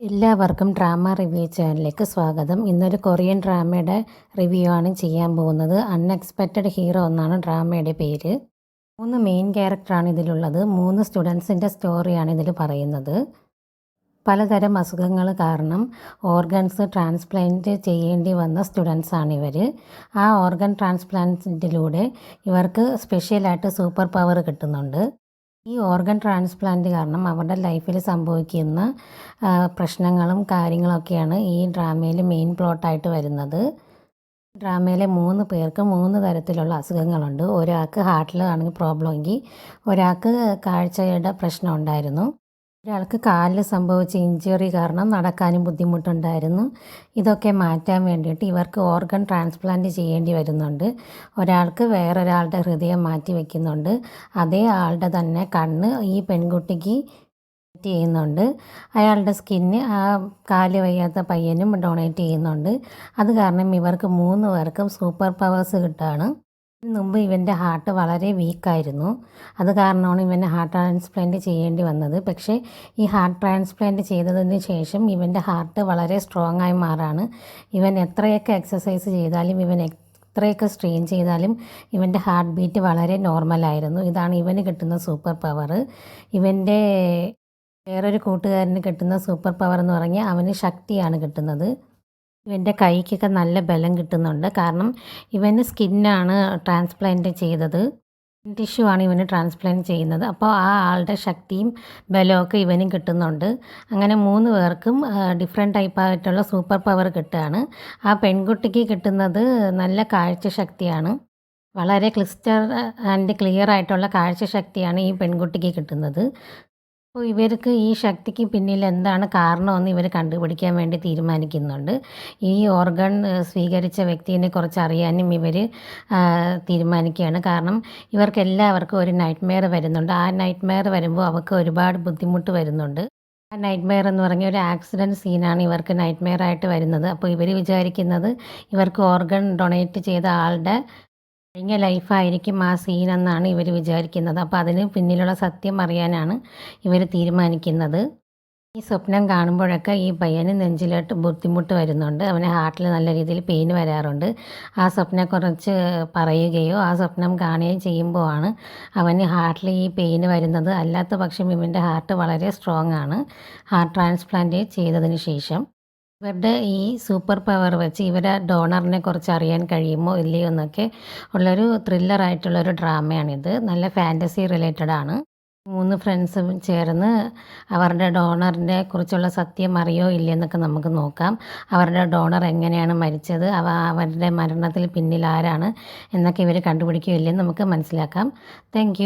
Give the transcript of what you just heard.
എല്ലാവർക്കും drama review ചാനലിലേക്ക് സ്വാഗതം. ഇന്നൊരു കൊറിയൻ ഡ്രാമയുടെ റിവ്യൂ ആണ് ചെയ്യാൻ പോകുന്നത്. അൺഎക്സ്പെക്റ്റഡ് ഹീറോ എന്നാണ് ഡ്രാമയുടെ പേര്. 3 മെയിൻ ക്യാരക്ടറാണ് ഇതിലുള്ളത്. 3 സ്റ്റുഡൻസിൻ്റെ സ്റ്റോറിയാണ് ഇതിൽ പറയുന്നത്. പലതരം അസുഖങ്ങൾ കാരണം ഓർഗൻസ് ട്രാൻസ്പ്ലാന്റ് ചെയ്യേണ്ടി വന്ന സ്റ്റുഡൻസാണിവർ. ആ ഓർഗൻ ട്രാൻസ്പ്ലാന്റിലൂടെ ഇവർക്ക് സ്പെഷ്യലായിട്ട് സൂപ്പർ പവർ കിട്ടുന്നുണ്ട്. ഈ ഓർഗൻ ട്രാൻസ്പ്ലാന്റ് കാരണം അവരുടെ ലൈഫിൽ സംഭവിക്കുന്ന പ്രശ്നങ്ങളും കാര്യങ്ങളൊക്കെയാണ് ഈ ഡ്രാമയിൽ മെയിൻ പ്ലോട്ടായിട്ട് വരുന്നത്. ഡ്രാമയിലെ 3 പേർക്ക് 3 തരത്തിലുള്ള അസുഖങ്ങളുണ്ട്. ഒരാൾക്ക് ഹാർട്ടിലാണെങ്കിൽ പ്രോബ്ലം എങ്കിൽ ഒരാൾക്ക് കാഴ്ചയുടെ പ്രശ്നം ഉണ്ടായിരുന്നു. ഒരാൾക്ക് കാലിൽ സംഭവിച്ച ഇഞ്ചുറി കാരണം നടക്കാനും ബുദ്ധിമുട്ടുണ്ടായിരുന്നു. ഇതൊക്കെ മാറ്റാൻ വേണ്ടിയിട്ട് ഇവർക്ക് ഓർഗൻ ട്രാൻസ്പ്ലാന്റ് ചെയ്യേണ്ടി വരുന്നുണ്ട്. ഒരാൾക്ക് വേറൊരാളുടെ ഹൃദയം മാറ്റി വയ്ക്കുന്നുണ്ട്. അതേ ആളുടെ തന്നെ കണ്ണ് ഈ പെൺകുട്ടിക്ക് ചെയ്യുന്നുണ്ട്. അയാളുടെ സ്കിന്ന് ആ കാല് വയ്യാത്ത പയ്യനും ഡൊണേറ്റ് ചെയ്യുന്നുണ്ട്. അത് കാരണം ഇവർക്ക് 3 പേർക്കും സൂപ്പർ പവേഴ്സ് കിട്ടുകയാണ്. മുമ്പ് ഇവൻ്റെ ഹാർട്ട് വളരെ വീക്കായിരുന്നു. അത് കാരണമാണ് ഇവന് ഹാർട്ട് ട്രാൻസ്പ്ലാന്റ് ചെയ്യേണ്ടി വന്നത്. പക്ഷേ ഈ ഹാർട്ട് ട്രാൻസ്പ്ലാന്റ് ചെയ്തതിന് ശേഷം ഇവൻ്റെ ഹാർട്ട് വളരെ സ്ട്രോങ് ആയി മാറാണ്. ഇവൻ എത്രയൊക്കെ എക്സസൈസ് ചെയ്താലും എത്രയൊക്കെ സ്ട്രെയിൻ ചെയ്താലും ഇവൻ്റെ ഹാർട്ട് ബീറ്റ് വളരെ നോർമലായിരുന്നു. ഇതാണ് ഇവന് കിട്ടുന്ന സൂപ്പർ പവർ. ഇവൻ്റെ വേറൊരു കൂട്ടുകാരന് കിട്ടുന്ന സൂപ്പർ പവർ എന്ന് പറഞ്ഞാൽ അവന് ശക്തിയാണ് കിട്ടുന്നത്. ഇവൻ്റെ കൈക്കൊക്കെ നല്ല ബലം കിട്ടുന്നുണ്ട്. കാരണം ഇവന് സ്കിന്നാണ് ട്രാൻസ്പ്ലാന്റ് ചെയ്തത്. ടിഷ്യൂ ആണ് ഇവന് ട്രാൻസ്പ്ലാന്റ് ചെയ്യുന്നത്. അപ്പോൾ ആ ആളുടെ ശക്തിയും ബലമൊക്കെ ഇവനും കിട്ടുന്നുണ്ട്. അങ്ങനെ 3 പേർക്കും ഡിഫറെൻറ്റ് ടൈപ്പായിട്ടുള്ള സൂപ്പർ പവർ കിട്ടുകയാണ്. ആ പെൺകുട്ടിക്ക് കിട്ടുന്നത് നല്ല കാഴ്ചശക്തിയാണ്. വളരെ ക്ലിസ്റ്റർ ആൻഡ് ക്ലിയർ ആയിട്ടുള്ള കാഴ്ചശക്തിയാണ് ഈ പെൺകുട്ടിക്ക് കിട്ടുന്നത്. അപ്പോൾ ഇവർക്ക് ഈ ശക്തിക്ക് പിന്നിൽ എന്താണ് കാരണമെന്ന് ഇവർ കണ്ടുപിടിക്കാൻ വേണ്ടി തീരുമാനിക്കുന്നുണ്ട്. ഈ ഓർഗൻ സ്വീകരിച്ച വ്യക്തിയെ കുറിച്ച് അറിയാനും ഇവർ തീരുമാനിക്കുകയാണ്. കാരണം ഇവർക്കെല്ലാവർക്കും ഒരു നൈറ്റ്മെയർ വരുന്നുണ്ട്. ആ നൈറ്റ്മെയർ വരുമ്പോൾ അവർക്ക് ഒരുപാട് ബുദ്ധിമുട്ട് വരുന്നുണ്ട്. ആ നൈറ്റ്മെയർ എന്ന് പറഞ്ഞ ഒരു ആക്സിഡൻറ്റ് സീനാണ് ഇവർക്ക് നൈറ്റ്മെയർ ആയിട്ട് വരുന്നത്. അപ്പോൾ ഇവർ വിചാരിക്കുന്നത് ഇവർക്ക് ഓർഗൻ ഡൊണേറ്റ് ചെയ്ത ആളുടെ കഴിഞ്ഞ ലൈഫായിരിക്കും ആ സീനെന്നാണ് ഇവർ വിചാരിക്കുന്നത്. അപ്പോൾ അതിന് പിന്നിലുള്ള സത്യം അറിയാനാണ് ഇവർ തീരുമാനിക്കുന്നത്. ഈ സ്വപ്നം കാണുമ്പോഴൊക്കെ ഈ പയ്യന് നെഞ്ചിലോട്ട് ബുദ്ധിമുട്ട് വരുന്നുണ്ട്. അവന് ഹാർട്ടിൽ നല്ല രീതിയിൽ പെയിൻ വരാറുണ്ട്. ആ സ്വപ്നത്തെക്കുറിച്ച് പറയുകയോ ആ സ്വപ്നം കാണുകയും ചെയ്യുമ്പോഴാണ് അവന് ഹാർട്ടിൽ ഈ പെയിൻ വരുന്നത്. അല്ലാത്ത പക്ഷം ഇവൻ്റെ ഹാർട്ട് വളരെ സ്ട്രോങ് ആണ് ഹാർട്ട് ട്രാൻസ്പ്ലാന്റ് ചെയ്തതിന് ശേഷം. ഇവരുടെ ഈ സൂപ്പർ പവർ വെച്ച് ഇവരെ ഡോണറിനെ കുറിച്ച് അറിയാൻ കഴിയുമോ ഇല്ലയോ എന്നൊക്കെ ഉള്ളൊരു ത്രില്ലറായിട്ടുള്ളൊരു ഡ്രാമയാണിത്. നല്ല ഫാൻറ്റസി റിലേറ്റഡ് ആണ്. 3 ഫ്രണ്ട്സും ചേർന്ന് അവരുടെ ഡോണറിനെ കുറിച്ചുള്ള സത്യം അറിയോ ഇല്ലയെന്നൊക്കെ നമുക്ക് നോക്കാം. അവരുടെ ഡോണർ എങ്ങനെയാണ് മരിച്ചത്, അവരുടെ മരണത്തിൽ പിന്നിൽ ആരാണ് എന്നൊക്കെ ഇവർ കണ്ടുപിടിക്കുകയോ ഇല്ലയെന്ന് നമുക്ക് മനസ്സിലാക്കാം. താങ്ക്